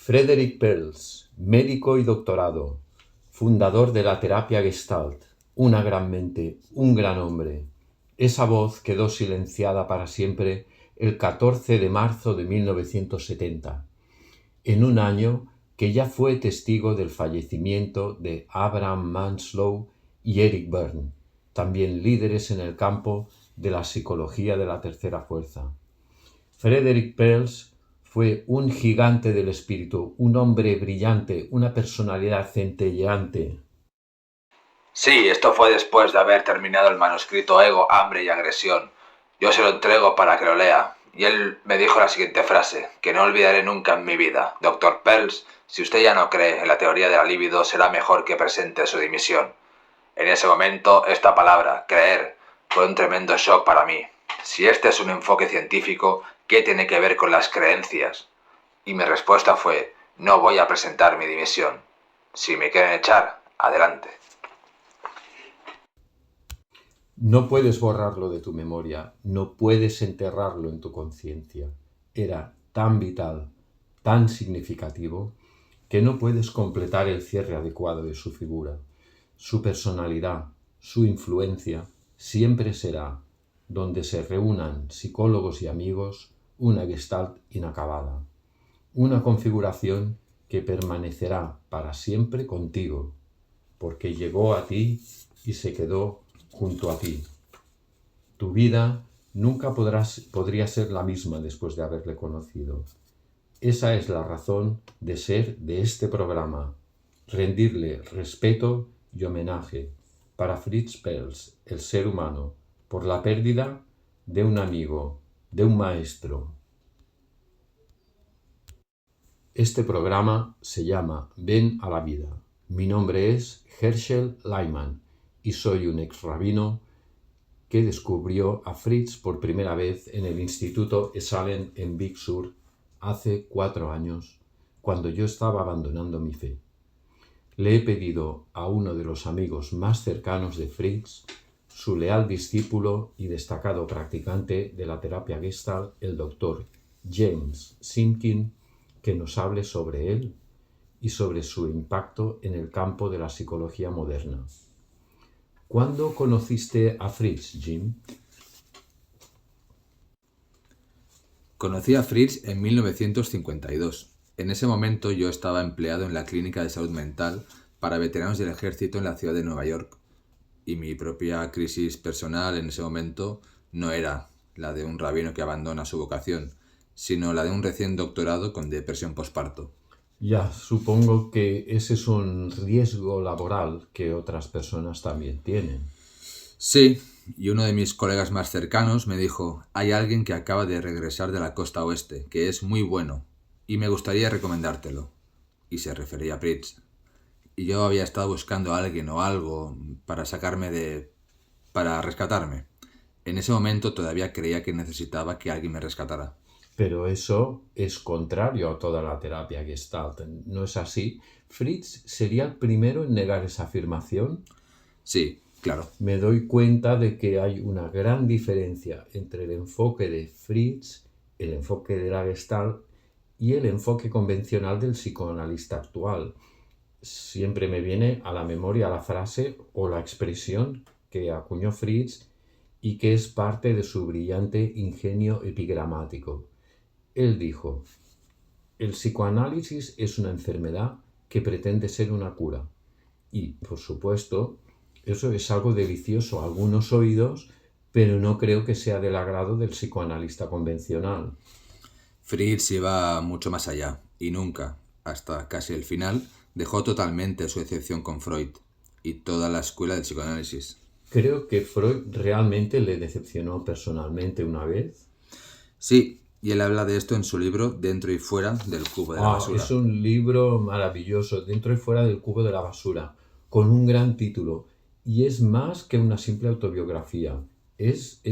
Frederick Perls, médico y doctorado, fundador de la terapia Gestalt, una gran mente, un gran hombre. Esa voz quedó silenciada para siempre el 14 de marzo de 1970, en un año que ya fue testigo del fallecimiento de Abraham Maslow y Eric Berne, también líderes en el campo de la psicología de la tercera fuerza. Frederick Perls fue un gigante del espíritu, un hombre brillante, una personalidad centelleante. Sí, esto fue después de haber terminado el manuscrito Ego, Hambre y Agresión. Yo se lo entrego para que lo lea. Y él me dijo la siguiente frase, que no olvidaré nunca en mi vida. Doctor Perls, si usted ya no cree en la teoría de la libido, será mejor que presente su dimisión. En ese momento, esta palabra, creer, fue un tremendo shock para mí. Si este es un enfoque científico, ¿qué tiene que ver con las creencias? Y mi respuesta fue, no voy a presentar mi dimisión. Si me quieren echar, adelante. No puedes borrarlo de tu memoria, no puedes enterrarlo en tu conciencia. Era tan vital, tan significativo, que no puedes completar el cierre adecuado de su figura. Su personalidad, su influencia, siempre será, donde se reúnan psicólogos y amigos, una gestalt inacabada. Una configuración que permanecerá para siempre contigo, porque llegó a ti y se quedó junto a ti. Tu vida nunca podría ser la misma después de haberle conocido. Esa es la razón de ser de este programa, rendirle respeto y homenaje para Fritz Perls, el ser humano, por la pérdida de un amigo, de un maestro. Este programa se llama Ven a la vida. Mi nombre es Herschel Lyman y soy un ex rabino que descubrió a Fritz por primera vez en el Instituto Esalen en Big Sur hace 4 años, cuando yo estaba abandonando mi fe. Le he pedido a uno de los amigos más cercanos de Fritz, su leal discípulo y destacado practicante de la terapia Gestalt, el doctor James Simkin, que nos hable sobre él y sobre su impacto en el campo de la psicología moderna. ¿Cuándo conociste a Fritz, Jim? Conocí a Fritz en 1952. En ese momento yo estaba empleado en la clínica de salud mental para veteranos del ejército en la ciudad de Nueva York. Y mi propia crisis personal en ese momento no era la de un rabino que abandona su vocación, sino la de un recién doctorado con depresión posparto. Ya, supongo que ese es un riesgo laboral que otras personas también tienen. Sí, y uno de mis colegas más cercanos me dijo, hay alguien que acaba de regresar de la costa oeste, que es muy bueno, y me gustaría recomendártelo. Y se refería a Fritz. Y yo había estado buscando a alguien o algo para para rescatarme. En ese momento todavía creía que necesitaba que alguien me rescatara. Pero eso es contrario a toda la terapia Gestalt, ¿no es así? ¿Fritz sería el primero en negar esa afirmación? Sí, claro. Me doy cuenta de que hay una gran diferencia entre el enfoque de Fritz, el enfoque de la Gestalt y el enfoque convencional del psicoanalista actual. Siempre me viene a la memoria la frase o la expresión que acuñó Fritz y que es parte de su brillante ingenio epigramático. Él dijo, el psicoanálisis es una enfermedad que pretende ser una cura. Y, por supuesto, eso es algo delicioso a algunos oídos, pero no creo que sea del agrado del psicoanalista convencional. Fritz iba mucho más allá, y nunca, hasta casi el final, dejó totalmente su excepción con Freud y toda la escuela del psicoanálisis. Creo que Freud realmente le decepcionó personalmente una vez. Sí, y él habla de esto en su libro Dentro y fuera del cubo de la basura. Es un libro maravilloso, Dentro y fuera del cubo de la basura, con un gran título. Y es más que una simple autobiografía. Es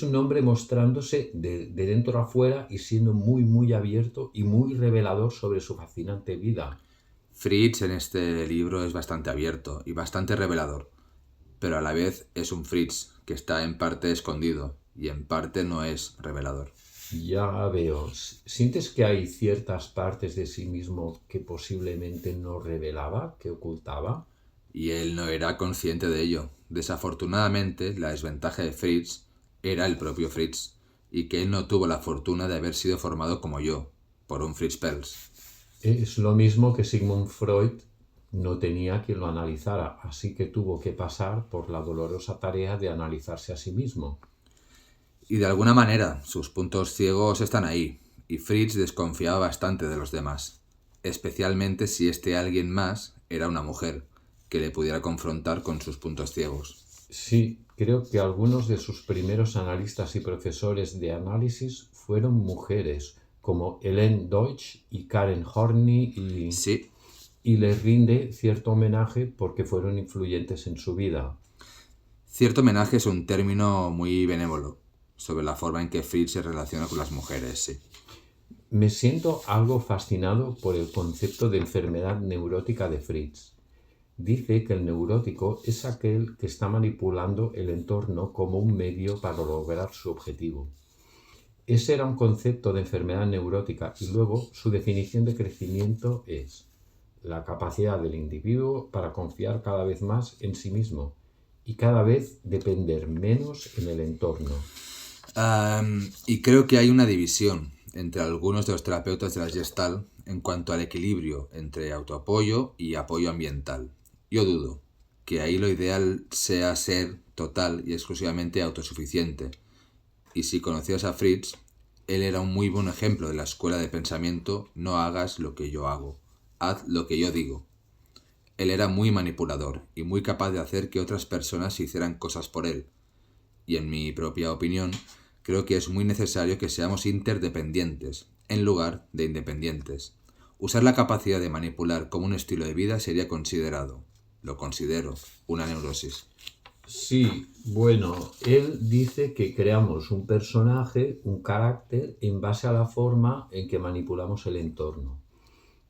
un hombre mostrándose de dentro a fuera y siendo muy, muy abierto y muy revelador sobre su fascinante vida. Fritz en este libro es bastante abierto y bastante revelador, pero a la vez es un Fritz que está en parte escondido y en parte no es revelador. Ya veo. ¿Sientes que hay ciertas partes de sí mismo que posiblemente no revelaba, que ocultaba? Y él no era consciente de ello. Desafortunadamente, la desventaja de Fritz era el propio Fritz, y que él no tuvo la fortuna de haber sido formado como yo, por un Fritz Perls. Es lo mismo que Sigmund Freud no tenía quien lo analizara, así que tuvo que pasar por la dolorosa tarea de analizarse a sí mismo. Y de alguna manera, sus puntos ciegos están ahí, y Fritz desconfiaba bastante de los demás, especialmente si este alguien más era una mujer, que le pudiera confrontar con sus puntos ciegos. Sí, creo que algunos de sus primeros analistas y profesores de análisis fueron mujeres, como Hélène Deutsch y Karen Horney, Sí, y les rinde cierto homenaje porque fueron influyentes en su vida. cierto homenaje es un término muy benévolo sobre la forma en que Fritz se relaciona con las mujeres, sí. Me siento algo fascinado por el concepto de enfermedad neurótica de Fritz. Dice que el neurótico es aquel que está manipulando el entorno como un medio para lograr su objetivo. Ese era un concepto de enfermedad neurótica y luego su definición de crecimiento es la capacidad del individuo para confiar cada vez más en sí mismo y cada vez depender menos en el entorno. Y creo que hay una división entre algunos de los terapeutas de la Gestalt en cuanto al equilibrio entre autoapoyo y apoyo ambiental. Yo dudo que ahí lo ideal sea ser total y exclusivamente autosuficiente. Y si conocías a Fritz, él era un muy buen ejemplo de la escuela de pensamiento no hagas lo que yo hago, haz lo que yo digo. Él era muy manipulador y muy capaz de hacer que otras personas hicieran cosas por él. Y en mi propia opinión, creo que es muy necesario que seamos interdependientes, en lugar de independientes. Usar la capacidad de manipular como un estilo de vida sería lo considero, una neurosis. Sí, bueno, él dice que creamos un personaje, un carácter, en base a la forma en que manipulamos el entorno.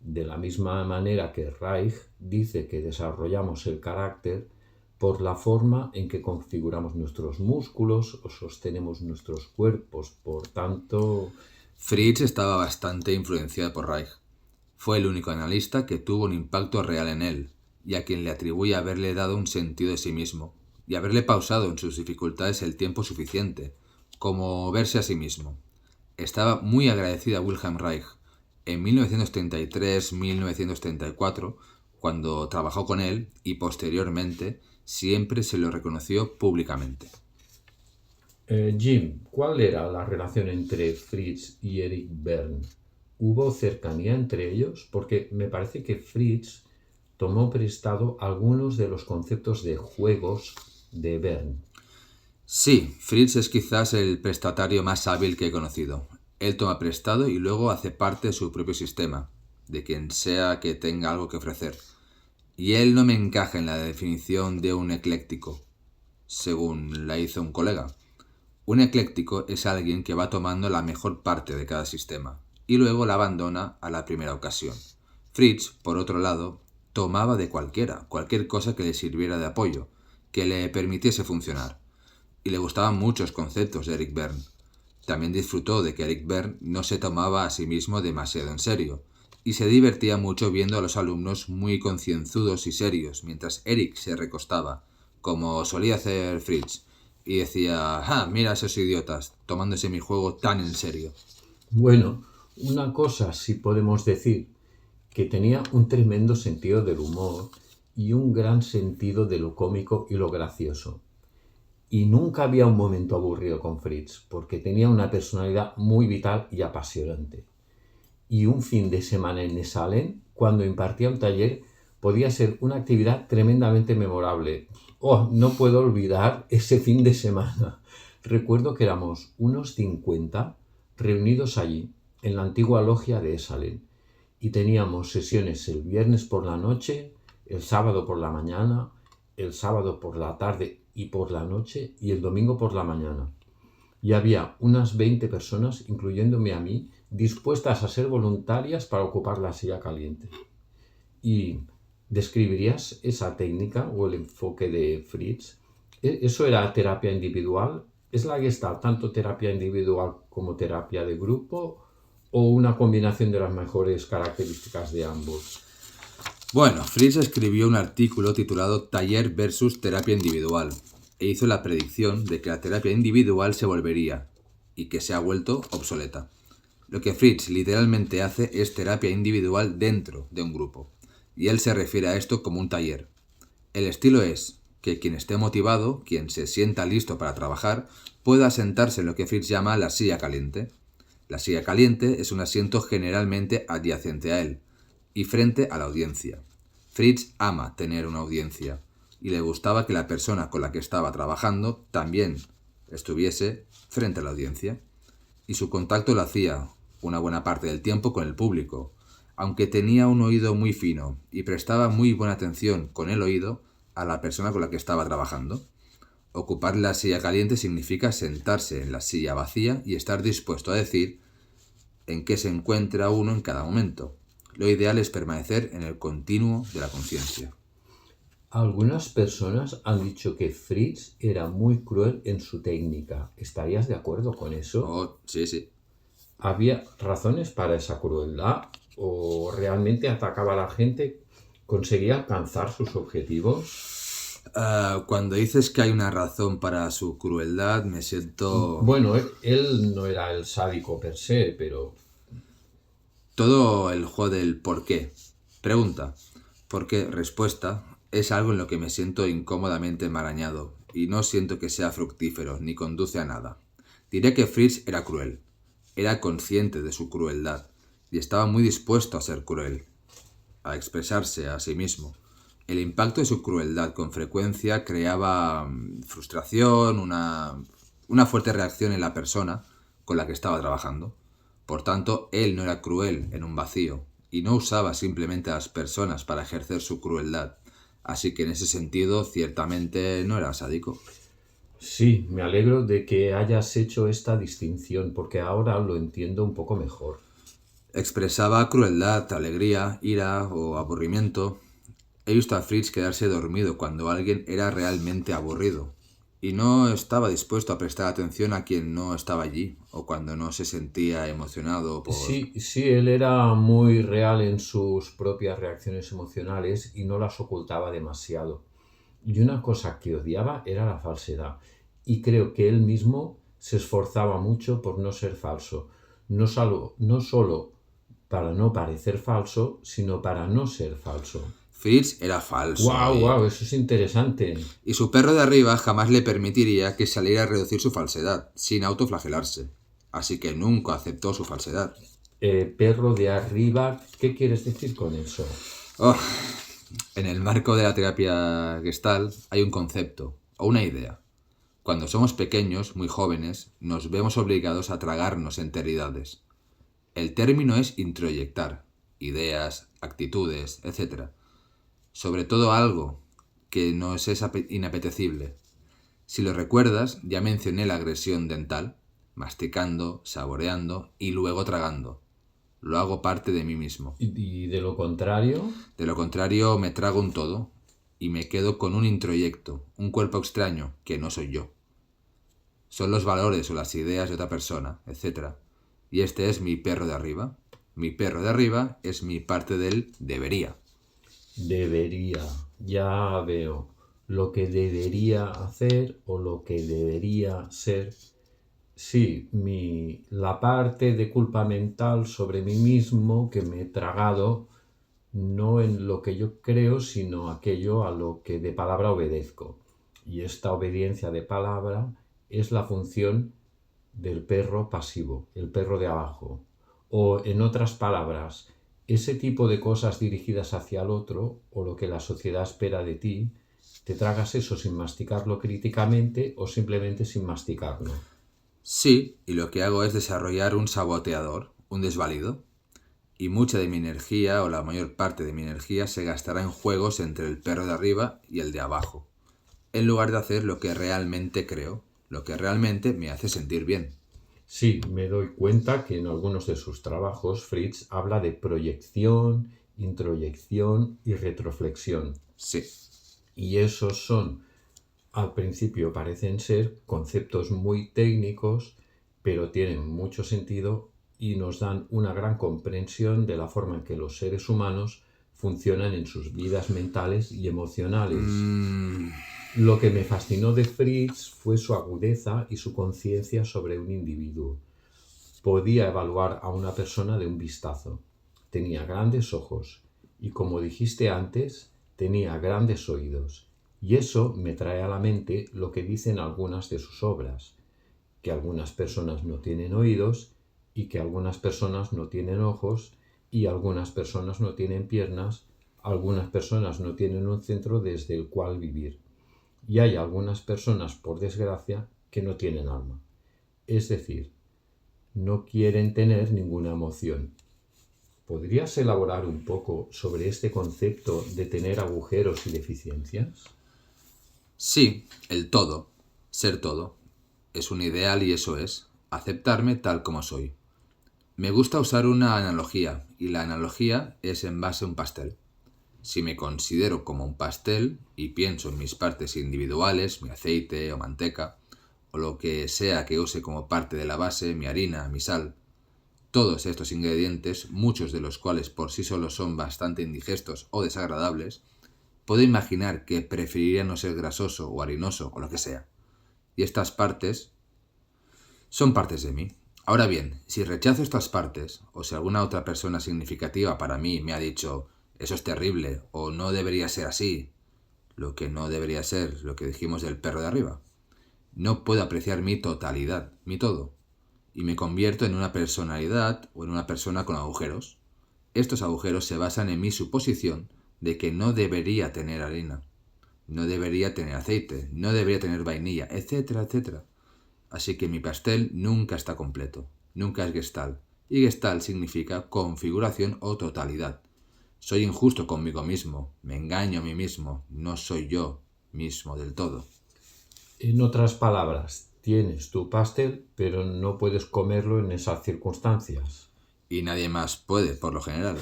De la misma manera que Reich dice que desarrollamos el carácter por la forma en que configuramos nuestros músculos o sostenemos nuestros cuerpos. Por tanto, Fritz estaba bastante influenciado por Reich. Fue el único analista que tuvo un impacto real en él, y a quien le atribuye haberle dado un sentido de sí mismo, y haberle pausado en sus dificultades el tiempo suficiente, como verse a sí mismo. Estaba muy agradecida a Wilhelm Reich. En 1933-1934, cuando trabajó con él, y posteriormente, siempre se lo reconoció públicamente. Jim, ¿cuál era la relación entre Fritz y Eric Berne? ¿Hubo cercanía entre ellos? Porque me parece que Fritz tomó prestado algunos de los conceptos de juegos de Berne. Sí, Fritz es quizás el prestatario más hábil que he conocido. Él toma prestado y luego hace parte de su propio sistema, de quien sea que tenga algo que ofrecer. Y él no me encaja en la definición de un ecléctico, según la hizo un colega. Un ecléctico es alguien que va tomando la mejor parte de cada sistema y luego la abandona a la primera ocasión. Fritz, por otro lado, tomaba de cualquier cosa que le sirviera de apoyo, que le permitiese funcionar. Y le gustaban muchos conceptos de Eric Berne. También disfrutó de que Eric Berne no se tomaba a sí mismo demasiado en serio, y se divertía mucho viendo a los alumnos muy concienzudos y serios, mientras Eric se recostaba, como solía hacer Fritz, y decía, mira a esos idiotas, tomándose mi juego tan en serio. Bueno, una cosa sí podemos decir, que tenía un tremendo sentido del humor y un gran sentido de lo cómico y lo gracioso. Y nunca había un momento aburrido con Fritz, porque tenía una personalidad muy vital y apasionante. Y un fin de semana en Esalen, cuando impartía un taller, podía ser una actividad tremendamente memorable. Oh, no puedo olvidar ese fin de semana. Recuerdo que éramos unos 50 reunidos allí, en la antigua logia de Esalen, y teníamos sesiones el viernes por la noche, el sábado por la mañana, el sábado por la tarde y por la noche y el domingo por la mañana. Y había unas 20 personas, incluyéndome a mí, dispuestas a ser voluntarias para ocupar la silla caliente. ¿Y describirías esa técnica o el enfoque de Fritz? ¿Eso era terapia individual? ¿Es la Gestalt tanto terapia individual como terapia de grupo o una combinación de las mejores características de ambos? Bueno, Fritz escribió un artículo titulado Taller versus terapia individual e hizo la predicción de que la terapia individual se volvería y que se ha vuelto obsoleta. Lo que Fritz literalmente hace es terapia individual dentro de un grupo, y él se refiere a esto como un taller. El estilo es que quien esté motivado, quien se sienta listo para trabajar, pueda sentarse en lo que Fritz llama la silla caliente. La silla caliente es un asiento generalmente adyacente a él y frente a la audiencia. Fritz ama tener una audiencia y le gustaba que la persona con la que estaba trabajando también estuviese frente a la audiencia. Y su contacto lo hacía una buena parte del tiempo con el público, aunque tenía un oído muy fino y prestaba muy buena atención con el oído a la persona con la que estaba trabajando. Ocupar la silla caliente significa sentarse en la silla vacía y estar dispuesto a decir en qué se encuentra uno en cada momento. Lo ideal es permanecer en el continuo de la conciencia. Algunas personas han dicho que Fritz era muy cruel en su técnica. ¿Estarías de acuerdo con eso? Oh, sí. ¿Había razones para esa crueldad? ¿O realmente atacaba a la gente? ¿Conseguía alcanzar sus objetivos? Cuando dices que hay una razón para su crueldad, me siento... Bueno, él no era el sádico per se, pero... Todo el juego del por qué. Pregunta. ¿Por qué? Respuesta. Es algo en lo que me siento incómodamente enmarañado y no siento que sea fructífero ni conduce a nada. Diré que Fritz era cruel. Era consciente de su crueldad y estaba muy dispuesto a ser cruel, a expresarse a sí mismo. El impacto de su crueldad con frecuencia creaba frustración, una fuerte reacción en la persona con la que estaba trabajando. Por tanto, él no era cruel en un vacío y no usaba simplemente a las personas para ejercer su crueldad. Así que en ese sentido, ciertamente no era sádico. Sí, me alegro de que hayas hecho esta distinción, porque ahora lo entiendo un poco mejor. Expresaba crueldad, alegría, ira o aburrimiento. He visto a Fritz quedarse dormido cuando alguien era realmente aburrido y no estaba dispuesto a prestar atención a quien no estaba allí o cuando no se sentía emocionado por... Sí, él era muy real en sus propias reacciones emocionales y no las ocultaba demasiado. Y una cosa que odiaba era la falsedad. Y creo que él mismo se esforzaba mucho por no ser falso. No solo para no parecer falso, sino para no ser falso. Fritz era falso. ¡Guau! Eso es interesante. Y su perro de arriba jamás le permitiría que saliera a reducir su falsedad, sin autoflagelarse. Así que nunca aceptó su falsedad. Perro de arriba, ¿qué quieres decir con eso? En el marco de la terapia Gestalt hay un concepto o una idea. Cuando somos pequeños, muy jóvenes, nos vemos obligados a tragarnos enteridades. El término es introyectar, ideas, actitudes, etc. Sobre todo algo que nos es inapetecible. Si lo recuerdas, ya mencioné la agresión dental, masticando, saboreando y luego tragando. Lo hago parte de mí mismo. ¿Y de lo contrario? De lo contrario, me trago un todo y me quedo con un introyecto, un cuerpo extraño que no soy yo. Son los valores o las ideas de otra persona, etc. Y este es mi perro de arriba. Mi perro de arriba es mi parte del debería. Debería, ya veo. Lo que debería hacer o lo que debería ser. Sí, la parte de culpa mental sobre mí mismo que me he tragado, no en lo que yo creo, sino aquello a lo que de palabra obedezco. Y esta obediencia de palabra es la función del perro pasivo, el perro de abajo. O en otras palabras, ese tipo de cosas dirigidas hacia el otro o lo que la sociedad espera de ti, te tragas eso sin masticarlo críticamente o simplemente sin masticarlo. Sí, y lo que hago es desarrollar un saboteador, un desvalido. Y mucha de mi energía, o la mayor parte de mi energía, se gastará en juegos entre el perro de arriba y el de abajo, en lugar de hacer lo que realmente creo, lo que realmente me hace sentir bien. Sí, me doy cuenta que en algunos de sus trabajos Fritz habla de proyección, introyección y retroflexión. Sí. Y esos son Al principio parecen ser conceptos muy técnicos, pero tienen mucho sentido y nos dan una gran comprensión de la forma en que los seres humanos funcionan en sus vidas mentales y emocionales. Lo que me fascinó de Fritz fue su agudeza y su conciencia sobre un individuo. Podía evaluar a una persona de un vistazo. Tenía grandes ojos y, como dijiste antes, tenía grandes oídos. Y eso me trae a la mente lo que dicen algunas de sus obras, que algunas personas no tienen oídos y que algunas personas no tienen ojos y algunas personas no tienen piernas, algunas personas no tienen un centro desde el cual vivir. Y hay algunas personas, por desgracia, que no tienen alma. Es decir, no quieren tener ninguna emoción. ¿Podrías elaborar un poco sobre este concepto de tener agujeros y deficiencias? Sí, el todo, ser todo. Es un ideal y eso es, aceptarme tal como soy. Me gusta usar una analogía, y la analogía es en base a un pastel. Si me considero como un pastel y pienso en mis partes individuales, mi aceite o manteca, o lo que sea que use como parte de la base, mi harina, mi sal, todos estos ingredientes, muchos de los cuales por sí solos son bastante indigestos o desagradables, puedo imaginar que preferiría no ser grasoso o harinoso o lo que sea. Y estas partes son partes de mí. Ahora bien, si rechazo estas partes, o si alguna otra persona significativa para mí me ha dicho eso es terrible o no debería ser así, lo que no debería ser, lo que dijimos del perro de arriba, no puedo apreciar mi totalidad, mi todo, y me convierto en una personalidad o en una persona con agujeros. Estos agujeros se basan en mi suposición de que no debería tener harina, no debería tener aceite, no debería tener vainilla, etcétera, etcétera. Así que mi pastel nunca está completo, nunca es Gestalt, y Gestalt significa configuración o totalidad. Soy injusto conmigo mismo, me engaño a mí mismo, no soy yo mismo del todo. En otras palabras, tienes tu pastel, pero no puedes comerlo en esas circunstancias. Y nadie más puede, por lo general.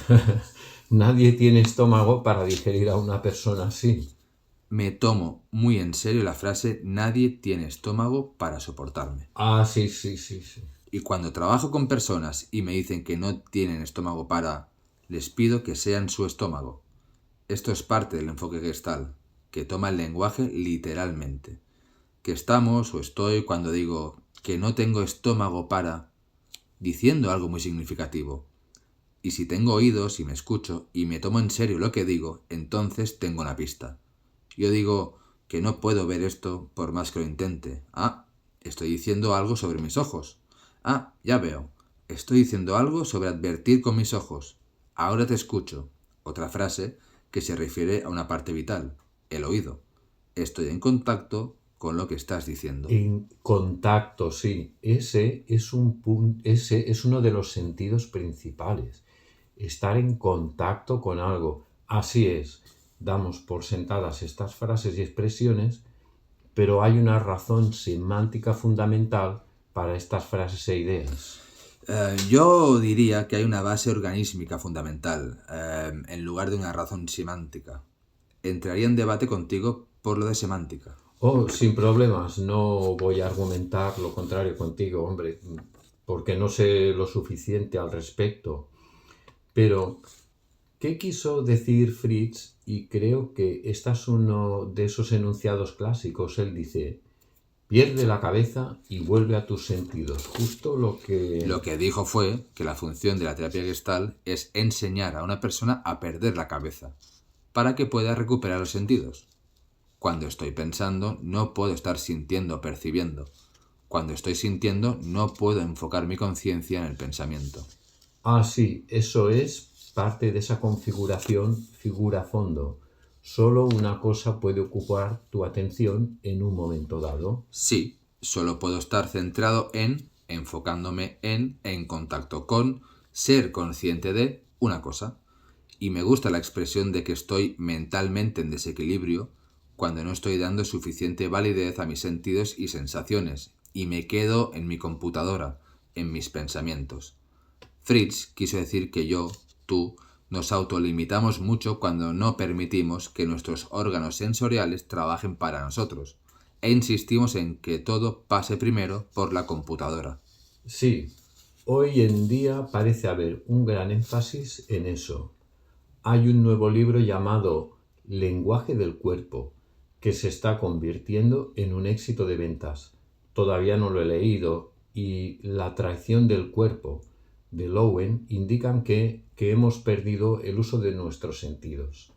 Nadie tiene estómago para digerir a una persona así. Me tomo muy en serio la frase nadie tiene estómago para soportarme. Ah, sí. Y cuando trabajo con personas y me dicen que no tienen estómago para, les pido que sean su estómago. Esto es parte del enfoque Gestalt, que toma el lenguaje literalmente. Que estamos o estoy cuando digo que no tengo estómago para, diciendo algo muy significativo. Y si tengo oídos y me escucho y me tomo en serio lo que digo, entonces tengo una pista. Yo digo que no puedo ver esto por más que lo intente. Ah, estoy diciendo algo sobre mis ojos. Ah, ya veo. Estoy diciendo algo sobre advertir con mis ojos. Ahora te escucho. Otra frase que se refiere a una parte vital, el oído. Estoy en contacto con lo que estás diciendo. En contacto, sí. Ese es uno de los sentidos principales. Estar en contacto con algo. Así es. Damos por sentadas estas frases y expresiones, pero hay una razón semántica fundamental para estas frases e ideas. Yo diría que hay una base organísmica fundamental, en lugar de una razón semántica. Entraría en debate contigo por lo de semántica. Oh, sin problemas, no voy a argumentar lo contrario contigo, hombre, porque no sé lo suficiente al respecto. Pero, ¿qué quiso decir Fritz? Y creo que este es uno de esos enunciados clásicos. Él dice, pierde la cabeza y vuelve a tus sentidos. Justo lo que... Lo que dijo fue que la función de la terapia Gestalt es enseñar a una persona a perder la cabeza, para que pueda recuperar los sentidos. Cuando estoy pensando, no puedo estar sintiendo o percibiendo. Cuando estoy sintiendo, no puedo enfocar mi conciencia en el pensamiento. Ah, sí, eso es parte de esa configuración figura-fondo. Solo una cosa puede ocupar tu atención en un momento dado. Sí, solo puedo estar centrado en, enfocándome en contacto con, ser consciente de una cosa. Y me gusta la expresión de que estoy mentalmente en desequilibrio cuando no estoy dando suficiente validez a mis sentidos y sensaciones, y me quedo en mi computadora, en mis pensamientos. Fritz quiso decir que yo, tú, nos autolimitamos mucho cuando no permitimos que nuestros órganos sensoriales trabajen para nosotros. e insistimos en que todo pase primero por la computadora. Sí, hoy en día parece haber un gran énfasis en eso. Hay un nuevo libro llamado Lenguaje del cuerpo, que se está convirtiendo en un éxito de ventas. Todavía no lo he leído y La atracción del cuerpo de Lowen indican que hemos perdido el uso de nuestros sentidos.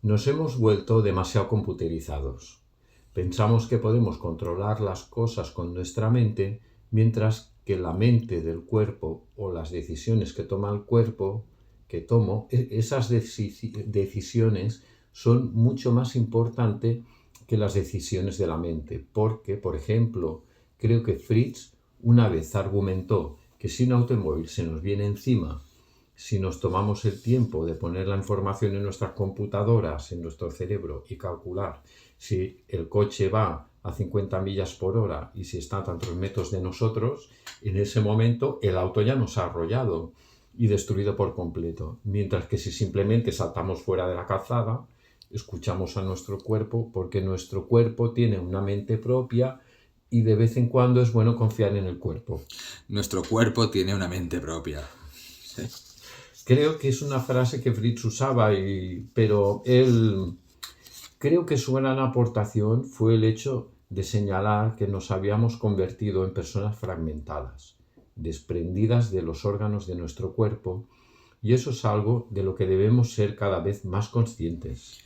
Nos hemos vuelto demasiado computerizados. Pensamos que podemos controlar las cosas con nuestra mente, mientras que la mente del cuerpo o las decisiones que toma el cuerpo, esas decisiones son mucho más importantes que las decisiones de la mente. Porque, por ejemplo, creo que Fritz una vez argumentó que si un automóvil se nos viene encima, si nos tomamos el tiempo de poner la información en nuestras computadoras, en nuestro cerebro y calcular si el coche va a 50 millas por hora y si está a tantos metros de nosotros, en ese momento el auto ya nos ha arrollado y destruido por completo. Mientras que si simplemente saltamos fuera de la calzada, escuchamos a nuestro cuerpo, porque nuestro cuerpo tiene una mente propia y de vez en cuando es bueno confiar en el cuerpo. Nuestro cuerpo tiene una mente propia. Sí. Creo que es una frase que Fritz usaba, pero él... Creo que su gran aportación fue el hecho de señalar que nos habíamos convertido en personas fragmentadas, desprendidas de los órganos de nuestro cuerpo, y eso es algo de lo que debemos ser cada vez más conscientes.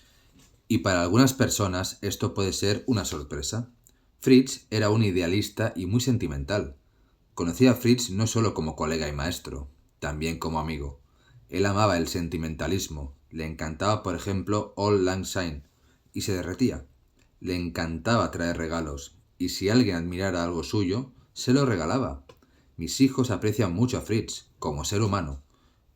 Y para algunas personas esto puede ser una sorpresa. Fritz era un idealista y muy sentimental. Conocí a Fritz no solo como colega y maestro, también como amigo. Él amaba el sentimentalismo, le encantaba, por ejemplo, Auld Lang Syne, y se derretía. Le encantaba traer regalos, y si alguien admirara algo suyo, se lo regalaba. Mis hijos aprecian mucho a Fritz, como ser humano,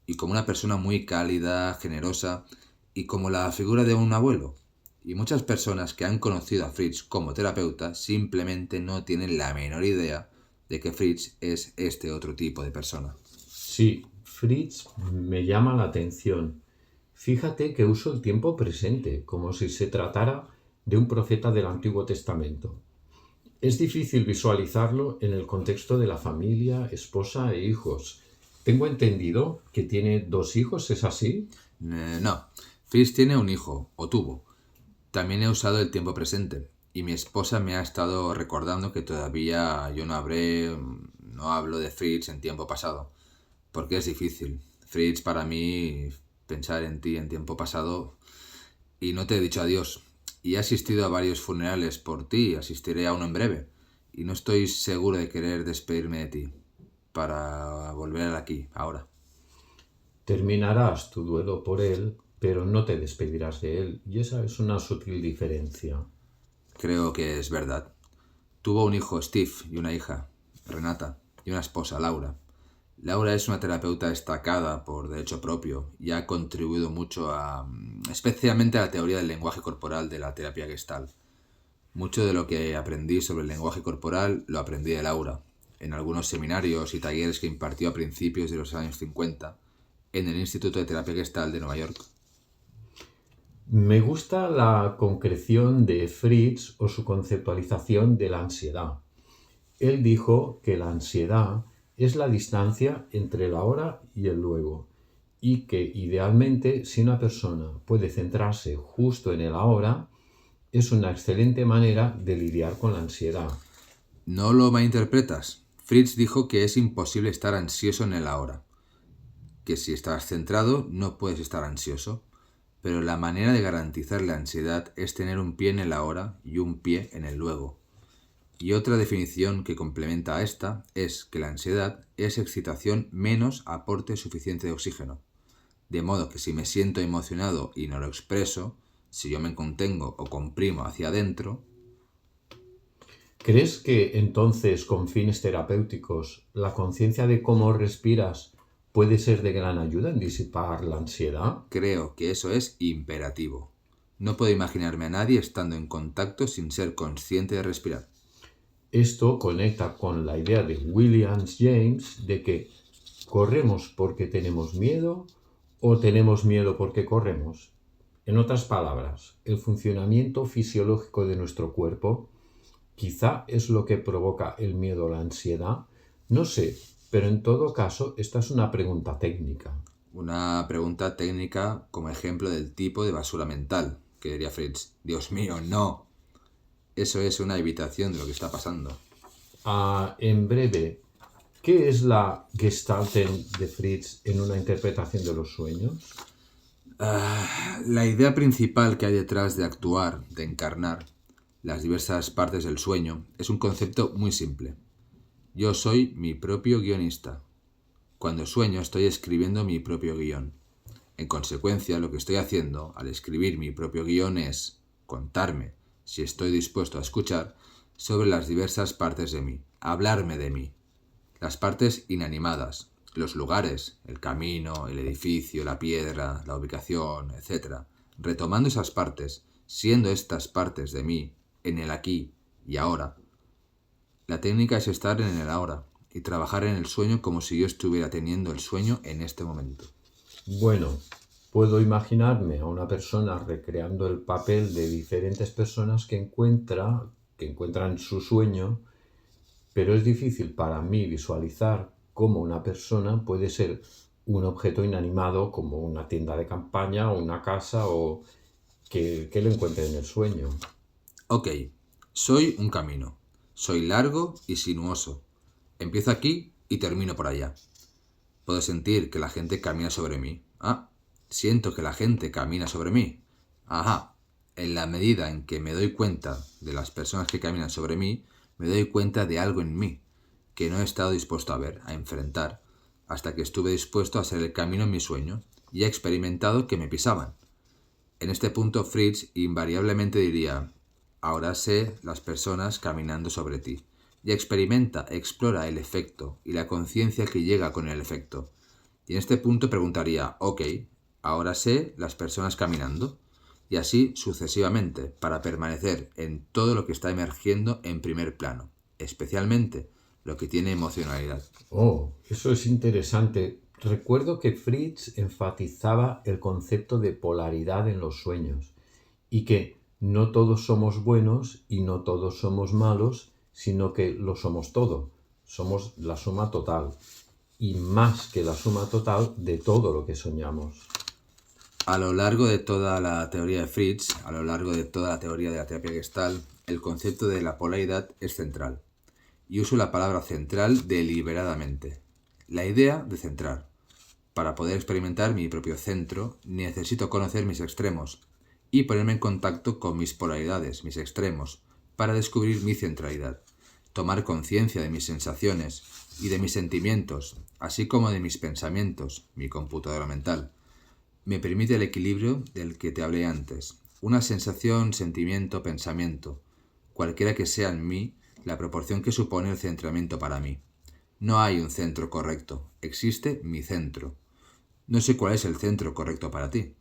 y como una persona muy cálida, generosa, y como la figura de un abuelo. Y muchas personas que han conocido a Fritz como terapeuta simplemente no tienen la menor idea de que Fritz es este otro tipo de persona. Sí, Fritz me llama la atención. Fíjate que uso el tiempo presente, como si se tratara de un profeta del Antiguo Testamento. Es difícil visualizarlo en el contexto de la familia, esposa e hijos. Tengo entendido que tiene 2 hijos, ¿es así? No, Fritz tiene un hijo, o tuvo. También he usado el tiempo presente, y mi esposa me ha estado recordando que todavía yo no hablo de Fritz en tiempo pasado, porque es difícil. Fritz, para mí, pensar en ti en tiempo pasado, y no te he dicho adiós. Y he asistido a varios funerales por ti, asistiré a uno en breve, y no estoy seguro de querer despedirme de ti, para volver aquí, ahora. Terminarás tu duelo por él, pero no te despedirás de él, y esa es una sutil diferencia. Creo que es verdad. Tuvo un hijo, Steve, y una hija, Renata, y una esposa, Laura. Laura es una terapeuta destacada por derecho propio y ha contribuido mucho especialmente a la teoría del lenguaje corporal de la terapia Gestalt. Mucho de lo que aprendí sobre el lenguaje corporal lo aprendí de Laura, en algunos seminarios y talleres que impartió a principios de los años 50 en el Instituto de Terapia Gestalt de Nueva York. Me gusta la concreción de Fritz o su conceptualización de la ansiedad. Él dijo que la ansiedad es la distancia entre el ahora y el luego, y que idealmente si una persona puede centrarse justo en el ahora, es una excelente manera de lidiar con la ansiedad. ¿No lo malinterpretas? Fritz dijo que es imposible estar ansioso en el ahora, que si estás centrado no puedes estar ansioso, pero la manera de garantizar la ansiedad es tener un pie en el ahora y un pie en el luego. Y otra definición que complementa a esta es que la ansiedad es excitación menos aporte suficiente de oxígeno. De modo que si me siento emocionado y no lo expreso, si yo me contengo o comprimo hacia adentro... ¿Crees que entonces con fines terapéuticos la conciencia de cómo respiras puede ser de gran ayuda en disipar la ansiedad? Creo que eso es imperativo. No puedo imaginarme a nadie estando en contacto sin ser consciente de respirar. Esto conecta con la idea de William James de que corremos porque tenemos miedo o tenemos miedo porque corremos. En otras palabras, el funcionamiento fisiológico de nuestro cuerpo Quizá es lo que provoca el miedo o la ansiedad. No sé, pero en todo caso, esta es una pregunta técnica. Una pregunta técnica como ejemplo del tipo de basura mental, que diría Fritz. Dios mío, no. Eso es una evitación de lo que está pasando. En breve, ¿qué es la Gestalten de Fritz en una interpretación de los sueños? La idea principal que hay detrás de actuar, de encarnar, las diversas partes del sueño, es un concepto muy simple. Yo soy mi propio guionista. Cuando sueño estoy escribiendo mi propio guión. En consecuencia, lo que estoy haciendo al escribir mi propio guión es contarme, si estoy dispuesto a escuchar, sobre las diversas partes de mí, hablarme de mí. Las partes inanimadas, los lugares, el camino, el edificio, la piedra, la ubicación, etc. Retomando esas partes, siendo estas partes de mí, en el aquí y ahora. La técnica es estar en el ahora y trabajar en el sueño como si yo estuviera teniendo el sueño en este momento. Bueno, puedo imaginarme a una persona recreando el papel de diferentes personas que encuentran su sueño, pero es difícil para mí visualizar cómo una persona puede ser un objeto inanimado como una tienda de campaña o una casa o que lo encuentre en el sueño. Ok, soy un camino. Soy largo y sinuoso. Empiezo aquí y termino por allá. Puedo sentir que la gente camina sobre mí. Ah, siento que la gente camina sobre mí. Ajá, en la medida en que me doy cuenta de las personas que caminan sobre mí, me doy cuenta de algo en mí que no he estado dispuesto a ver, a enfrentar, hasta que estuve dispuesto a hacer el camino en mi sueño y he experimentado que me pisaban. En este punto Fritz invariablemente diría, ahora sé las personas caminando sobre ti. Y explora el efecto y la conciencia que llega con el efecto. Y en este punto preguntaría, ok, ahora sé las personas caminando. Y así sucesivamente, para permanecer en todo lo que está emergiendo en primer plano, especialmente lo que tiene emocionalidad. Oh, eso es interesante. Recuerdo que Fritz enfatizaba el concepto de polaridad en los sueños y que no todos somos buenos y no todos somos malos, sino que lo somos todo. Somos la suma total y más que la suma total de todo lo que soñamos. A lo largo de toda la teoría de Fritz, a lo largo de toda la teoría de la terapia Gestalt, el concepto de la polaridad es central. Y uso la palabra central deliberadamente. La idea de centrar. Para poder experimentar mi propio centro, necesito conocer mis extremos y ponerme en contacto con mis polaridades, mis extremos, para descubrir mi centralidad. Tomar conciencia de mis sensaciones y de mis sentimientos, así como de mis pensamientos, mi computadora mental. Me permite el equilibrio del que te hablé antes. Una sensación, sentimiento, pensamiento. Cualquiera que sea en mí, la proporción que supone el centramiento para mí. No hay un centro correcto, existe mi centro. No sé cuál es el centro correcto para ti.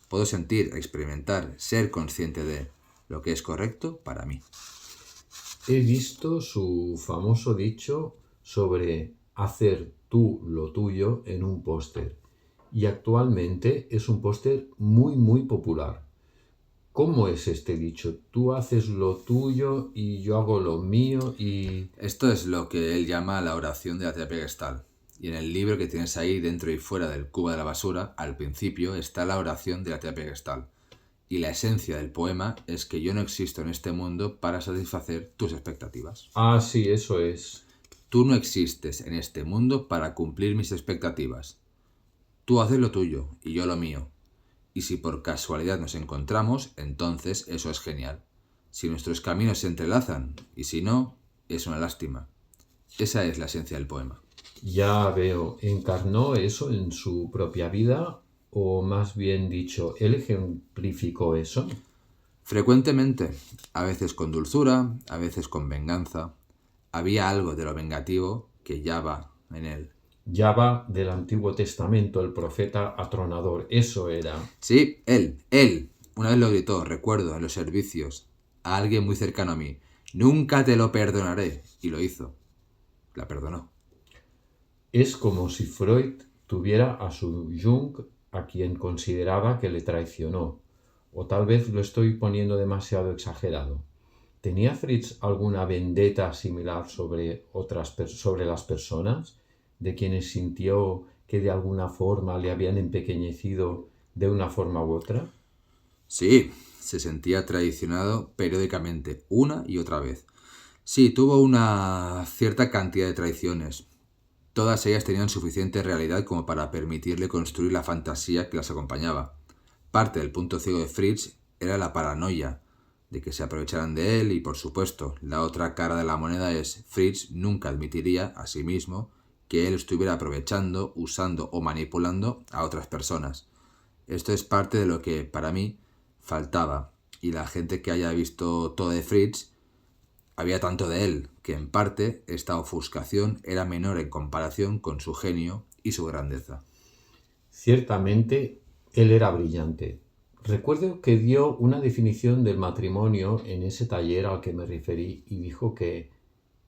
Puedo sentir, experimentar, ser consciente de lo que es correcto para mí. He visto su famoso dicho sobre hacer tú lo tuyo en un póster y actualmente es un póster muy popular. ¿Cómo es este dicho? Tú haces lo tuyo y yo hago lo mío y... Esto es lo que él llama la oración de la terapia Gestalt. Y en el libro que tienes ahí dentro y fuera del cubo de la basura, al principio está la oración de la terapia Gestalt. Y la esencia del poema es que yo no existo en este mundo para satisfacer tus expectativas. Ah, sí, eso es. Tú no existes en este mundo para cumplir mis expectativas. Tú haces lo tuyo y yo lo mío. Y si por casualidad nos encontramos, entonces eso es genial. Si nuestros caminos se entrelazan, y si no, es una lástima. Esa es la esencia del poema. Ya veo, ¿encarnó eso en su propia vida? O más bien dicho, ¿él ejemplificó eso? Frecuentemente, a veces con dulzura, a veces con venganza, había algo de lo vengativo que ya va en él. Yahveh del Antiguo Testamento, el profeta atronador, eso era. Sí, él. Una vez lo gritó, recuerdo, en los servicios, a alguien muy cercano a mí. Nunca te lo perdonaré. Y lo hizo. La perdonó. Es como si Freud tuviera a su Jung, a quien consideraba que le traicionó. O tal vez lo estoy poniendo demasiado exagerado. ¿Tenía Fritz alguna vendetta similar sobre las personas de quienes sintió que de alguna forma le habían empequeñecido de una forma u otra? Sí, se sentía traicionado periódicamente, una y otra vez. Sí, tuvo una cierta cantidad de traiciones. Todas ellas tenían suficiente realidad como para permitirle construir la fantasía que las acompañaba. Parte del punto ciego de Fritz era la paranoia de que se aprovecharan de él y, por supuesto, la otra cara de la moneda es Fritz nunca admitiría a sí mismo que él estuviera aprovechando, usando o manipulando a otras personas. Esto es parte de lo que, para mí, faltaba, y la gente que haya visto todo de Fritz, había tanto de él que, en parte, esta ofuscación era menor en comparación con su genio y su grandeza. Ciertamente, él era brillante. Recuerdo que dio una definición del matrimonio en ese taller al que me referí y dijo que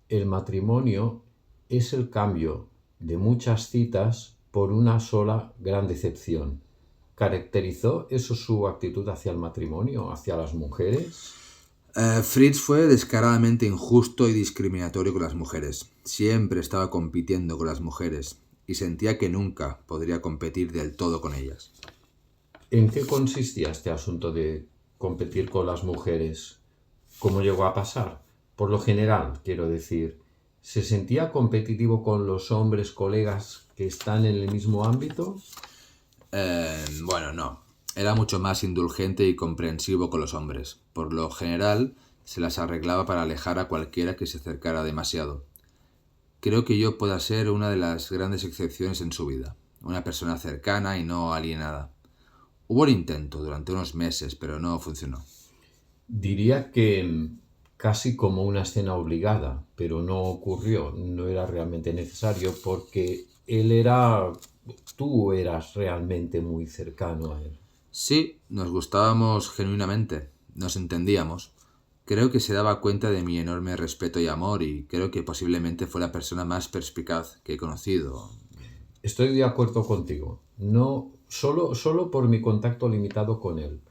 el matrimonio es el cambio de muchas citas por una sola gran decepción. ¿Caracterizó eso su actitud hacia el matrimonio, hacia las mujeres? Fritz fue descaradamente injusto y discriminatorio con las mujeres. Siempre estaba compitiendo con las mujeres y sentía que nunca podría competir del todo con ellas. ¿En qué consistía este asunto de competir con las mujeres? ¿Cómo llegó a pasar? Por lo general, quiero decir, ¿se sentía competitivo con los hombres colegas que están en el mismo ámbito? Bueno, no. Era mucho más indulgente y comprensivo con los hombres. Por lo general, se las arreglaba para alejar a cualquiera que se acercara demasiado. Creo que yo pueda ser una de las grandes excepciones en su vida. Una persona cercana y no alienada. Hubo un intento durante unos meses, pero no funcionó. Diría que casi como una escena obligada, pero no ocurrió, no era realmente necesario porque tú eras realmente muy cercano a él. Sí, nos gustábamos genuinamente, nos entendíamos. Creo que se daba cuenta de mi enorme respeto y amor y creo que posiblemente fue la persona más perspicaz que he conocido. Estoy de acuerdo contigo, no solo por mi contacto limitado con él,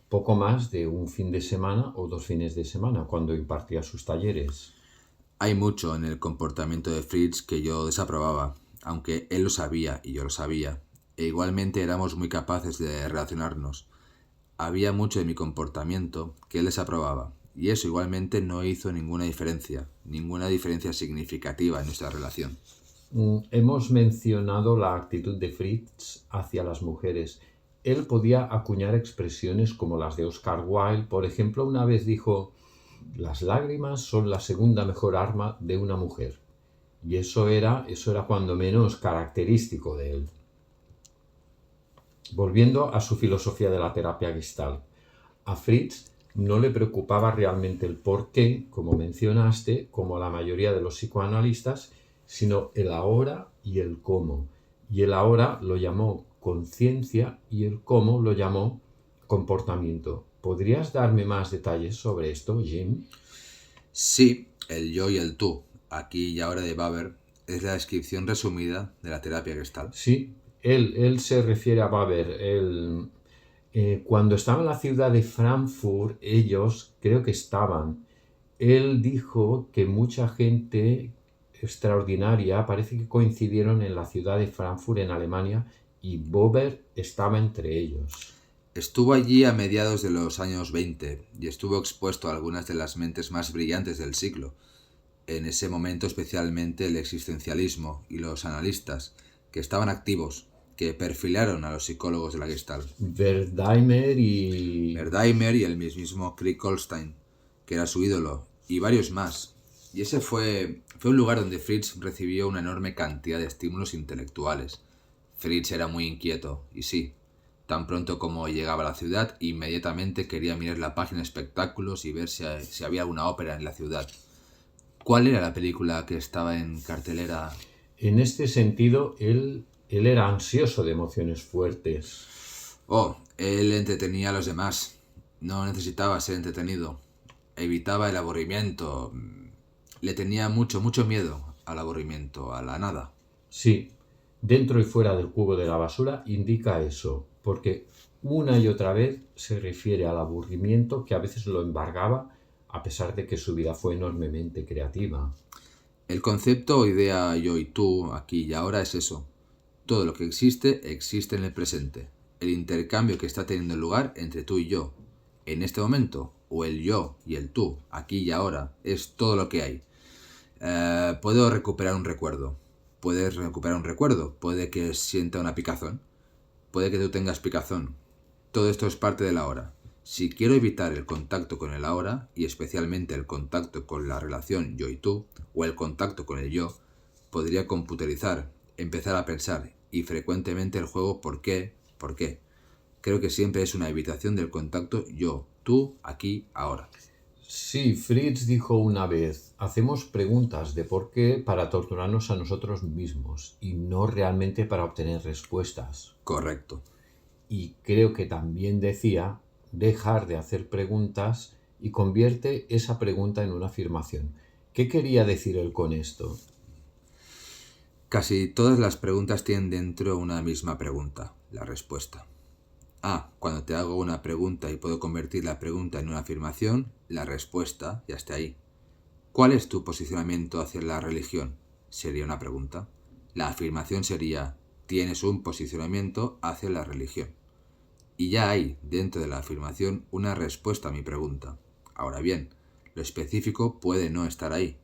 poco más de un fin de semana o 2 fines de semana cuando impartía sus talleres. Hay mucho en el comportamiento de Fritz que yo desaprobaba, aunque él lo sabía y yo lo sabía, e igualmente éramos muy capaces de relacionarnos. Había mucho de mi comportamiento que él desaprobaba, y eso igualmente no hizo ninguna diferencia significativa en nuestra relación. Hemos mencionado la actitud de Fritz hacia las mujeres. Él podía acuñar expresiones como las de Oscar Wilde. Por ejemplo, una vez dijo, las lágrimas son la segunda mejor arma de una mujer. Y eso era cuando menos característico de él. Volviendo a su filosofía de la terapia Gestalt, a Fritz no le preocupaba realmente el por qué, como mencionaste, como a la mayoría de los psicoanalistas, sino el ahora y el cómo. Y el ahora lo llamó conciencia y el cómo lo llamó comportamiento. ¿Podrías darme más detalles sobre esto, Jim? Sí, el yo y el tú, aquí y ahora de Baber, es la descripción resumida de la terapia Gestalt. Sí, él se refiere a Baber. Cuando estaba en la ciudad de Frankfurt, él dijo que mucha gente extraordinaria parece que coincidieron en la ciudad de Frankfurt, en Alemania, y Baber estaba entre ellos. Estuvo allí a mediados de los años 20 y estuvo expuesto a algunas de las mentes más brillantes del siglo. En ese momento especialmente el existencialismo y los analistas, que estaban activos, que perfilaron a los psicólogos de la Gestalt. Wertheimer y El mismísimo Kricholstein, que era su ídolo, y varios más. Y ese fue un lugar donde Fritz recibió una enorme cantidad de estímulos intelectuales. Fritz era muy inquieto, y sí, tan pronto como llegaba a la ciudad, inmediatamente quería mirar la página de espectáculos y ver si había alguna ópera en la ciudad. ¿Cuál era la película que estaba en cartelera? En este sentido, él era ansioso de emociones fuertes. Oh, él entretenía a los demás. No necesitaba ser entretenido. Evitaba el aburrimiento. Le tenía mucho miedo al aburrimiento, a la nada. Sí, dentro y fuera del cubo de la basura indica eso, porque una y otra vez se refiere al aburrimiento que a veces lo embargaba a pesar de que su vida fue enormemente creativa. El concepto o idea yo y tú, aquí y ahora, es eso. Todo lo que existe, existe en el presente. El intercambio que está teniendo lugar entre tú y yo, en este momento, o el yo y el tú, aquí y ahora, es todo lo que hay. Puedo recuperar un recuerdo. Puedes recuperar un recuerdo. Puede que sienta una picazón. Puede que tú tengas picazón. Todo esto es parte del ahora. Si quiero evitar el contacto con el ahora, y especialmente el contacto con la relación yo y tú, o el contacto con el yo, podría computerizar, empezar a pensar, y frecuentemente el juego ¿por qué? Creo que siempre es una evitación del contacto yo, tú, aquí, ahora. Sí, Fritz dijo una vez, hacemos preguntas de por qué para torturarnos a nosotros mismos y no realmente para obtener respuestas. Correcto. Y creo que también decía, dejar de hacer preguntas y convierte esa pregunta en una afirmación. ¿Qué quería decir él con esto? Casi todas las preguntas tienen dentro una misma pregunta, la respuesta. Cuando te hago una pregunta y puedo convertir la pregunta en una afirmación, la respuesta ya está ahí. ¿Cuál es tu posicionamiento hacia la religión? Sería una pregunta. La afirmación sería, tienes un posicionamiento hacia la religión. Y ya hay dentro de la afirmación una respuesta a mi pregunta. Ahora bien, lo específico puede no estar ahí.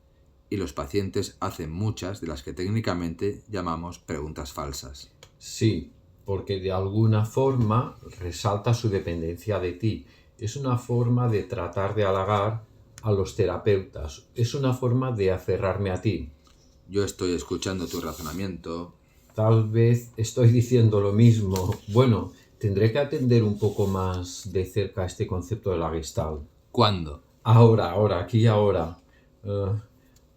Y los pacientes hacen muchas de las que técnicamente llamamos preguntas falsas. Sí, porque de alguna forma resalta su dependencia de ti. Es una forma de tratar de halagar a los terapeutas. Es una forma de aferrarme a ti. Yo estoy escuchando tu razonamiento. Tal vez estoy diciendo lo mismo. Bueno, tendré que atender un poco más de cerca este concepto de la Gestalt. ¿Cuándo? Ahora, aquí y ahora.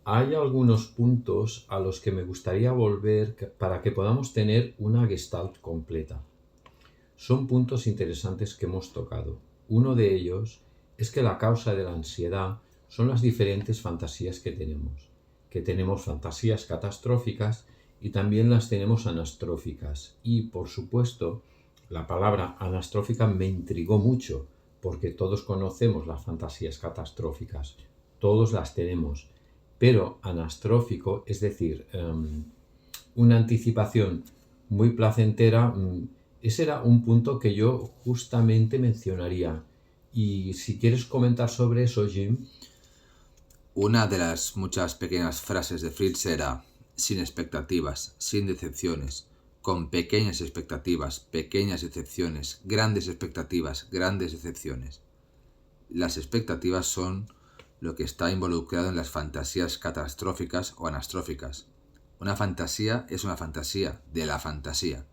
Hay algunos puntos a los que me gustaría volver para que podamos tener una Gestalt completa. Son puntos interesantes que hemos tocado. Uno de ellos es que la causa de la ansiedad son las diferentes fantasías que tenemos. Que tenemos fantasías catastróficas y también las tenemos anastróficas. Y, por supuesto, la palabra anastrófica me intrigó mucho, porque todos conocemos las fantasías catastróficas. Todos las tenemos. Pero anastrófico, es decir, una anticipación muy placentera, ese era un punto que yo justamente mencionaría. Y si quieres comentar sobre eso, Jim. Una de las muchas pequeñas frases de Fritz era, sin expectativas, sin decepciones, con pequeñas expectativas, pequeñas decepciones, grandes expectativas, grandes decepciones. Las expectativas son lo que está involucrado en las fantasías catastróficas o anastróficas. Una fantasía es una fantasía de la fantasía.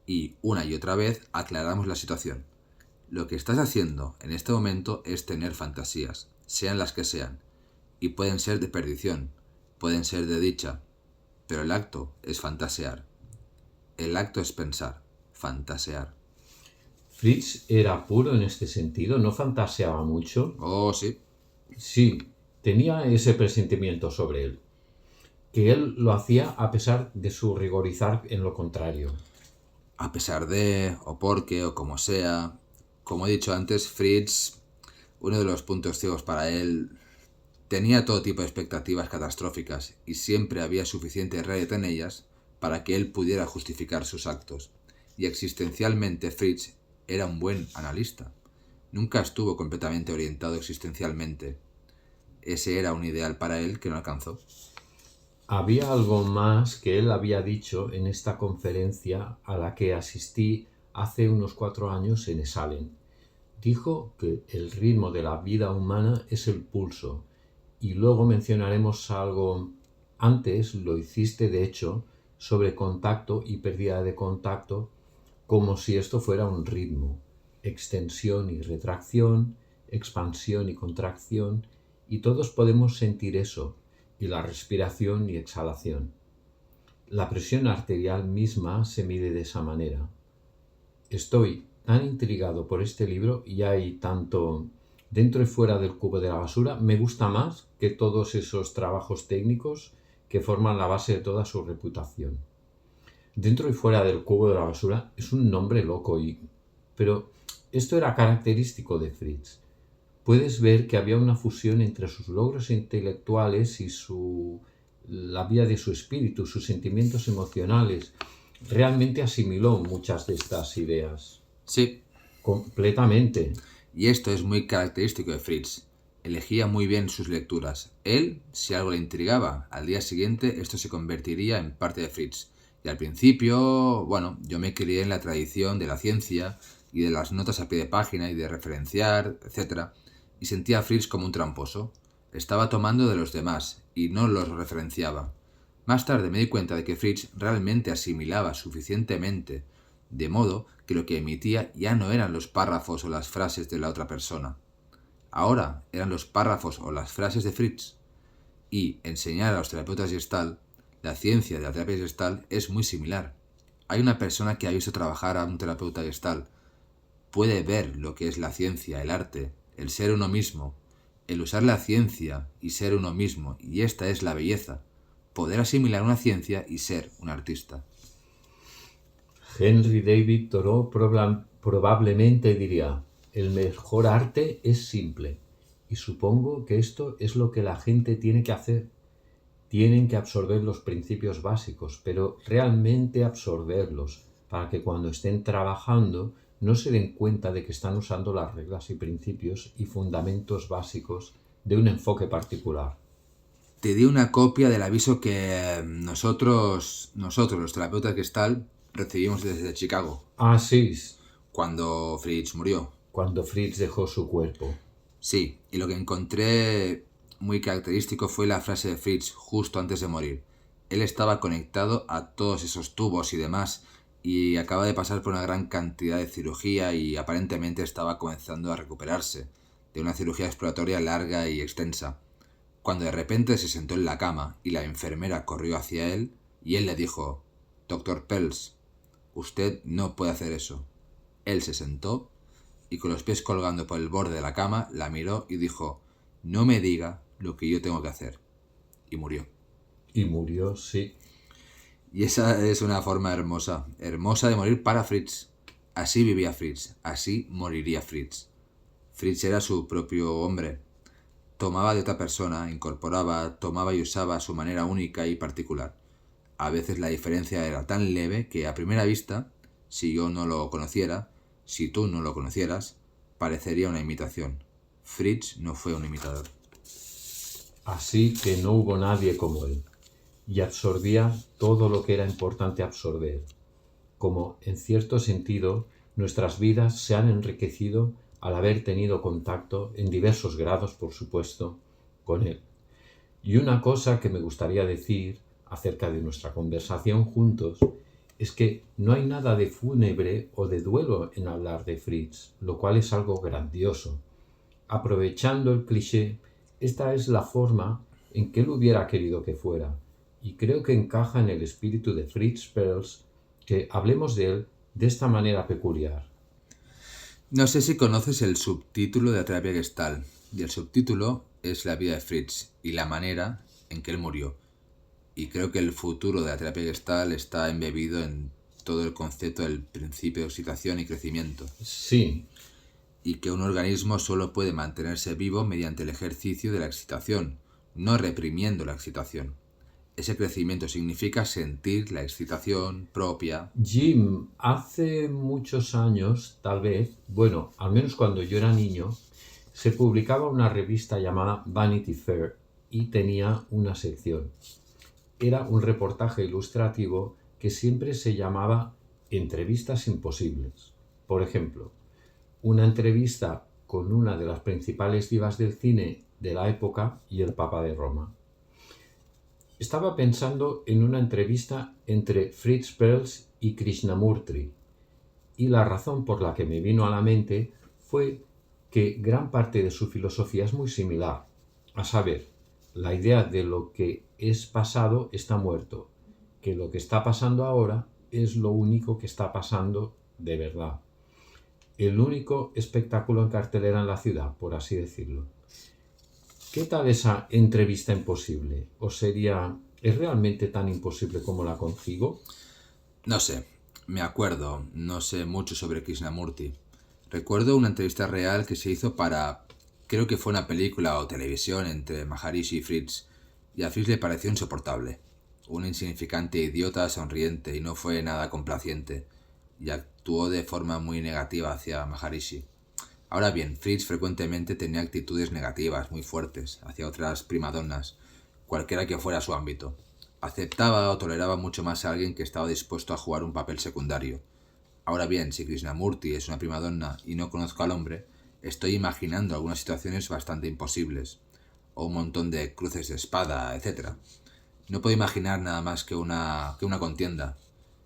Y una y otra vez aclaramos la situación. Lo que estás haciendo en este momento es tener fantasías, sean las que sean, y pueden ser de perdición, pueden ser de dicha, pero el acto es fantasear. El acto es pensar, fantasear. Fritz era puro en este sentido, no fantaseaba mucho. Oh, sí. Sí, tenía ese presentimiento sobre él, que él lo hacía a pesar de su rigorizar en lo contrario. A pesar de, o porque, o como sea, como he dicho antes, Fritz, uno de los puntos ciegos para él, tenía todo tipo de expectativas catastróficas y siempre había suficiente realidad en ellas para que él pudiera justificar sus actos. Y existencialmente Fritz era un buen analista. Nunca estuvo completamente orientado existencialmente. Ese era un ideal para él que no alcanzó. Había algo más que él había dicho en esta conferencia a la que asistí hace unos 4 años en Esalen. Dijo que el ritmo de la vida humana es el pulso, y luego mencionaremos algo. Antes lo hiciste, de hecho, sobre contacto y pérdida de contacto, como si esto fuera un ritmo, extensión y retracción, expansión y contracción, y todos podemos sentir eso, y la respiración y exhalación. La presión arterial misma se mide de esa manera. Estoy tan intrigado por este libro y hay tanto dentro y fuera del cubo de la basura. Me gusta más que todos esos trabajos técnicos que forman la base de toda su reputación. Dentro y fuera del cubo de la basura es un nombre loco, pero esto era característico de Fritz. puedes ver que había una fusión entre sus logros intelectuales y la vida de su espíritu, sus sentimientos emocionales. Realmente asimiló muchas de estas ideas. Sí, Completamente. y esto es muy característico de Fritz. Elegía muy bien sus lecturas. Él, si algo le intrigaba, al día siguiente esto se convertiría en parte de Fritz. Y al principio, bueno, yo me crié en la tradición de la ciencia y de las notas a pie de página y de referenciar, etc. Y sentía a Fritz como un tramposo. Estaba tomando de los demás y no los referenciaba. Más tarde me di cuenta de que Fritz realmente asimilaba suficientemente, de modo que lo que emitía ya no eran los párrafos o las frases de la otra persona. Ahora eran los párrafos o las frases de Fritz. Y enseñar a los terapeutas Gestalt, la ciencia de la terapia Gestalt es muy similar. Hay una persona que ha visto trabajar a un terapeuta Gestalt. Puede ver lo que es la ciencia, el arte, el ser uno mismo, el usar la ciencia y ser uno mismo, y esta es la belleza, poder asimilar una ciencia y ser un artista. Henry David Thoreau probablemente diría: el mejor arte es simple. Y supongo que esto es lo que la gente tiene que hacer. Tienen que absorber los principios básicos, pero realmente absorberlos, para que cuando estén trabajando no se den cuenta de que están usando las reglas y principios y fundamentos básicos de un enfoque particular. Te di una copia del aviso que nosotros los terapeutas Gestalt, recibimos desde Chicago, Ah, sí, cuando Fritz murió. cuando Fritz dejó su cuerpo. Sí, y lo que encontré muy característico fue la frase de Fritz justo antes de morir. Él estaba conectado a todos esos tubos y demás, y acaba de pasar por una gran cantidad de cirugía y aparentemente estaba comenzando a recuperarse de una cirugía exploratoria larga y extensa, cuando de repente se sentó en la cama y la enfermera corrió hacia él y él le dijo: «Dr. Pels, usted no puede hacer eso». Él se sentó y con los pies colgando por el borde de la cama la miró y dijo: «No me diga lo que yo tengo que hacer». Y murió. Y murió, sí. Y esa es una forma hermosa de morir para Fritz. Así vivía Fritz, así moriría Fritz. Fritz era su propio hombre. Tomaba de otra persona, incorporaba, tomaba y usaba a su manera única y particular. A veces la diferencia era tan leve que a primera vista, si yo no lo conociera, si tú no lo conocieras, parecería una imitación. Fritz no fue un imitador. Así que no hubo nadie como él, y absorbía todo lo que era importante absorber. Como, en cierto sentido, nuestras vidas se han enriquecido al haber tenido contacto, en diversos grados, por supuesto, con él. Y una cosa que me gustaría decir acerca de nuestra conversación juntos es que no hay nada de fúnebre o de duelo en hablar de Fritz, lo cual es algo grandioso. Aprovechando el cliché, esta es la forma en que él hubiera querido que fuera, y creo que encaja en el espíritu de Fritz Perls que hablemos de él de esta manera peculiar. No sé si conoces el subtítulo de la terapia Gestalt, y el subtítulo es la vida de Fritz y la manera en que él murió. Y creo que el futuro de la terapia Gestalt está embebido en todo el concepto del principio de excitación y crecimiento. Sí, Y que un organismo solo puede mantenerse vivo mediante el ejercicio de la excitación, no reprimiendo la excitación. Ese crecimiento significa sentir la excitación propia. Jim, hace muchos años, tal vez, bueno, al menos cuando yo era niño, se publicaba una revista llamada Vanity Fair y tenía una sección. Era un reportaje ilustrativo que siempre se llamaba Entrevistas Imposibles. Por ejemplo, una entrevista con una de las principales divas del cine de la época y el Papa de Roma. Estaba pensando en una entrevista entre Fritz Perls y Krishnamurti, y la razón por la que me vino a la mente fue que gran parte de su filosofía es muy similar, a saber, la idea de lo que es pasado está muerto, que lo que está pasando ahora es lo único que está pasando de verdad. El único espectáculo en cartelera en la ciudad, por así decirlo. ¿Qué tal esa entrevista imposible? ¿O sería, es realmente tan imposible como la concibo? No sé, me acuerdo, no sé mucho sobre Krishnamurti. Recuerdo una entrevista real que se hizo para Creo que fue una película o televisión entre Maharishi y Fritz, y a Fritz le pareció insoportable. Un insignificante idiota sonriente y no fue nada complaciente, y actuó de forma muy negativa hacia Maharishi. Ahora bien, Fritz frecuentemente tenía actitudes negativas muy fuertes hacia otras primadonnas, cualquiera que fuera su ámbito. Aceptaba o toleraba mucho más a alguien que estaba dispuesto a jugar un papel secundario. Ahora bien, si Krishnamurti es una primadonna y no conozco al hombre, estoy imaginando algunas situaciones bastante imposibles, o un montón de cruces de espada, etc. No puedo imaginar nada más que una contienda.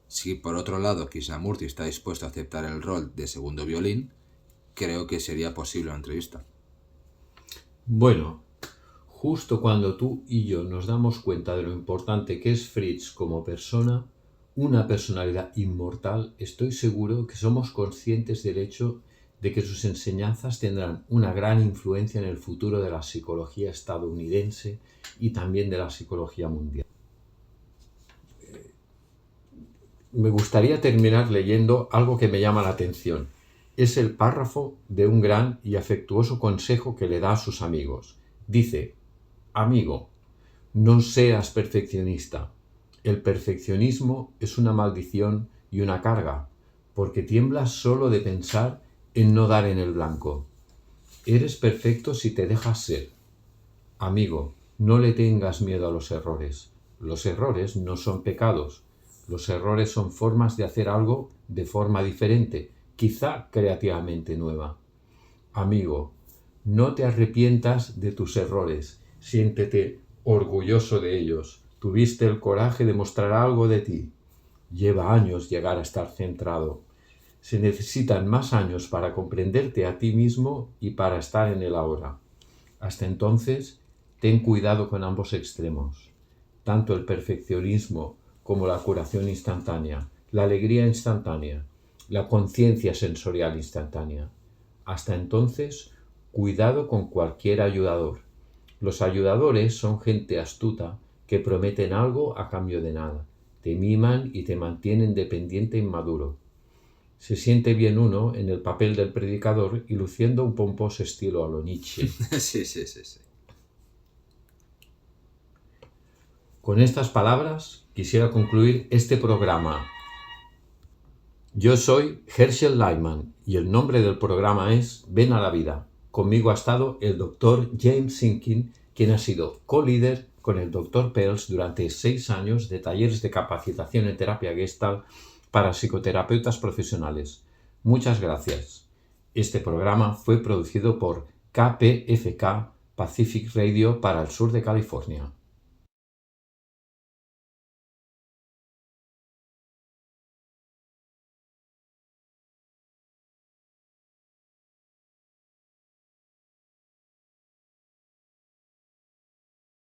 Si por otro lado Krishnamurti está dispuesto a aceptar el rol de segundo violín, creo que sería posible una entrevista. Bueno, justo cuando tú y yo nos damos cuenta de lo importante que es Fritz como persona, una personalidad inmortal, estoy seguro que somos conscientes del hecho de que sus enseñanzas tendrán una gran influencia en el futuro de la psicología estadounidense y también de la psicología mundial. Me gustaría terminar leyendo algo que me llama la atención. Es el párrafo de un gran y afectuoso consejo que le da a sus amigos. Dice: amigo, no seas perfeccionista. El perfeccionismo es una maldición y una carga, porque tiemblas solo de pensar en no dar en el blanco. Eres perfecto si te dejas ser. Amigo, no le tengas miedo a los errores. Los errores no son pecados. Los errores son formas de hacer algo de forma diferente, quizá creativamente nueva. Amigo, no te arrepientas de tus errores. Siéntete orgulloso de ellos. Tuviste el coraje de mostrar algo de ti. Lleva años llegar a estar centrado. Se necesitan más años para comprenderte a ti mismo y para estar en el ahora. Hasta entonces, ten cuidado con ambos extremos. Tanto el perfeccionismo como la curación instantánea, la alegría instantánea, la conciencia sensorial instantánea. Hasta entonces, cuidado con cualquier ayudador. Los ayudadores son gente astuta que prometen algo a cambio de nada. Te miman y te mantienen dependiente e inmaduro. Se siente bien uno en el papel del predicador y luciendo un pomposo estilo a lo Nietzsche. Sí. Con estas palabras quisiera concluir este programa. Yo soy Herschel Lyman y el nombre del programa es Ven a la vida. Conmigo ha estado el Dr. James Sinkin, quien ha sido co-líder con el Dr. Pels durante 6 años de talleres de capacitación en terapia Gestalt para psicoterapeutas profesionales. Muchas gracias. Este programa fue producido por KPFK Pacific Radio para el sur de California.